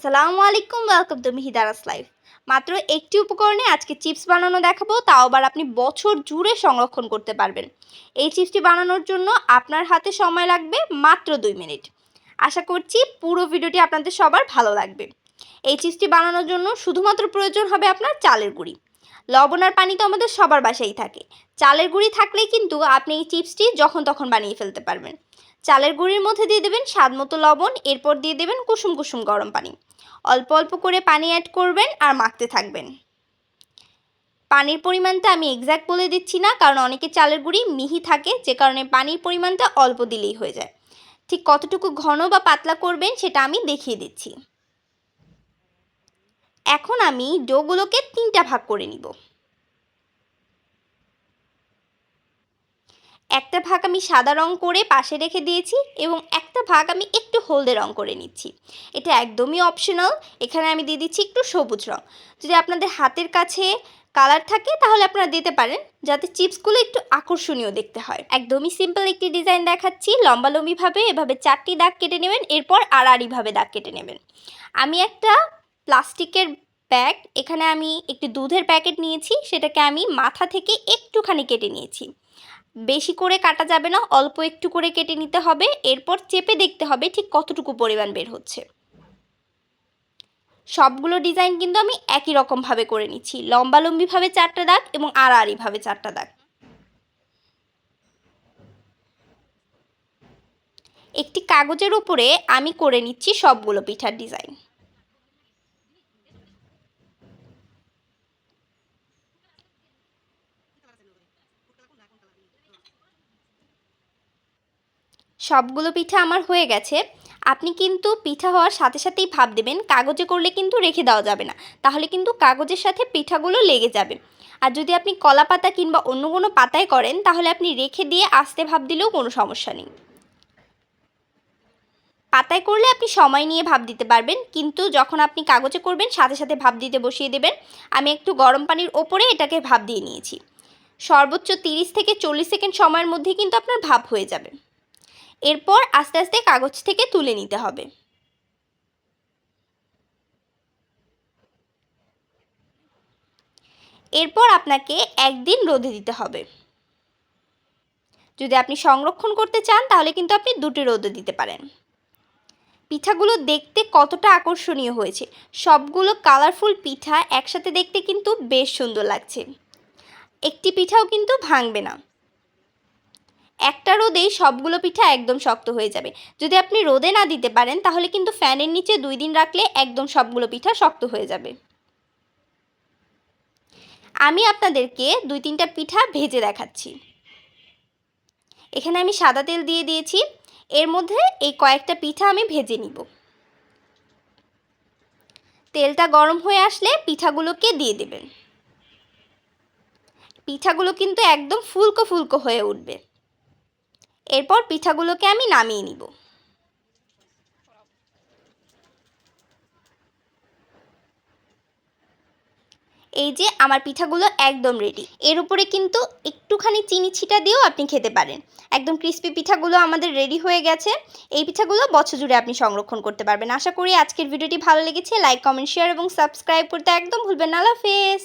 আসসালামু আলাইকুম, welcome to মিহিদারাস life. মাত্র একটি উপকরণে আজকে চিপস বানানো দেখাবো, তাও আবার আপনি বছর জুড়ে সংরক্ষণ করতে পারবেন। এই চিপসটি বানানোর জন্য আপনার হাতে সময় লাগবে মাত্র 2 মিনিট। আশা করছি পুরো ভিডিওটি আপনাদের সবার ভালো লাগবে। এই চিপসটি বানানোর জন্য শুধুমাত্র প্রয়োজন হবে আপনার চালের গুঁড়ি। লবণ আর পানি তো আমাদের সবার বাসায় থাকে, চালের গুঁড়ি থাকলেই কিন্তু আপনি এই চিপসটি যখন তখন বানিয়ে ফেলতে পারবেন। চালের গুঁড়ির মধ্যে দিয়ে দেবেন স্বাদমতো লবণ, এরপর দিয়ে দেবেন কুসুম কুসুম গরম পানি। অল্প অল্প করে পানি অ্যাড করবেন আর মাখতে থাকবেন। পানির পরিমাণটা আমি এক্স্যাক্ট বলে দিচ্ছি না, কারণ অনেকে চালের গুঁড়ি মিহি থাকে, যে কারণে পানির পরিমাণটা অল্প দিলেই হয়ে যায়। ঠিক কতটুকু ঘন বা পাতলা করবেন সেটা আমি দেখিয়ে দিচ্ছি। এখন আমি ডোগুলোকে 3টা ভাগ করে নিব। একটা ভাগ আমি সাদা রং করে পাশে রেখে দিয়েছি এবং একটা ভাগ আমি একটু হলদে রং করে নিচ্ছি। এটা একদমই অপশনাল, এখানে আমি দিয়ে দিচ্ছি একটু সবুজ রং। যদি আপনাদের হাতের কাছে কালার থাকে তাহলে আপনারা দিতে পারেন, যাতে চিপসগুলো একটু আকর্ষণীয় দেখতে হয়। একদমই সিম্পল একটি ডিজাইন দেখাচ্ছি। লম্বালম্বিভাবে এভাবে 4টি দাগ কেটে নেবেন, এরপর আড়াআড়িভাবে দাগ কেটে নেবেন। আমি একটা প্লাস্টিকের ব্যাগ, এখানে আমি একটি দুধের প্যাকেট নিয়েছি, সেটাকে আমি মাথা থেকে একটুখানি কেটে নিয়েছি। বেশি করে কাটা যাবে না, অল্প একটু করে কেটে নিতে হবে। এরপর চেপে দেখতে হবে ঠিক কতটুকু পরিমাণ বের হচ্ছে। সবগুলো ডিজাইন কিন্তু আমি একই রকমভাবে করে নিচ্ছি, লম্বালম্বিভাবে 4টা দাগ এবং আড়াআড়িভাবে 4টা দাগ। একটি কাগজের উপরে আমি করে নিচ্ছি সবগুলো পিঠার ডিজাইন। সবগুলো পিঠা আমার হয়ে গেছে। আপনি কিন্তু পিঠা হওয়ার সাথে সাথেই ভাপ দেবেন, কাগজে করলে কিন্তু রেখে দেওয়া যাবে না, তাহলে কিন্তু কাগজের সাথে পিঠাগুলো লেগে যাবে। আর যদি আপনি কলা পাতা কিংবা অন্য কোনো পাতায় করেন তাহলে আপনি রেখে দিয়ে আস্তে ভাপ দিলেও কোনো সমস্যা নেই। পাতায় করলে আপনি সময় নিয়ে ভাপ দিতে পারবেন, কিন্তু যখন আপনি কাগজে করবেন সাথে সাথে ভাপ দিতে বসিয়ে দেবেন। আমি একটু গরম পানির ওপরে এটাকে ভাপ দিয়ে নিয়েছি। সর্বোচ্চ 30 থেকে 40 সেকেন্ড সময়ের মধ্যে কিন্তু আপনার ভাপ হয়ে যাবে। এরপর আস্তে আস্তে কাগজ থেকে তুলে নিতে হবে। এরপর আপনাকে একদিন রোদে দিতে হবে। যদি আপনি সংরক্ষণ করতে চান তাহলে কিন্তু আপনি 2টি রোদে দিতে পারেন। পিঠাগুলো দেখতে কতটা আকর্ষণীয় হয়েছে, সবগুলো কালারফুল পিঠা একসাথে দেখতে কিন্তু বেশ সুন্দর লাগছে। একটি পিঠাও কিন্তু ভাঙবে না। একটা রোদেই সবগুলো পিঠা একদম শক্ত হয়ে যাবে। যদি আপনি রোদে না দিতে পারেন তাহলে কিন্তু ফ্যানের নিচে 2 দিন রাখলে একদম সবগুলো পিঠা শক্ত হয়ে যাবে। আমি আপনাদেরকে 2-3টা পিঠা ভেজে দেখাচ্ছি। এখানে আমি সাদা তেল দিয়ে দিয়েছি, এর মধ্যে এই কয়েকটা পিঠা আমি ভেজে নিব। তেলটা গরম হয়ে আসলে পিঠাগুলোকে দিয়ে দেবেন। পিঠাগুলো কিন্তু একদম ফুলকো ফুলকো হয়ে উঠবে। এরপর পিঠাগুলোকে আমি নামিয়ে নিব। এই যে আমার পিঠাগুলো একদম রেডি। এর উপরে কিন্তু একটুখানি চিনি ছিটা দিয়েও আপনি খেতে পারেন। একদম ক্রিস্পি পিঠাগুলো আমাদের রেডি হয়ে গেছে। এই পিঠাগুলো বছর জুড়ে আপনি সংরক্ষণ করতে পারবেন। আশা করি আজকের ভিডিওটি ভালো লেগেছে। লাইক, কমেন্ট, শেয়ার এবং সাবস্ক্রাইব করতে একদম ভুলবেন না। আল্লাহ হাফেজ।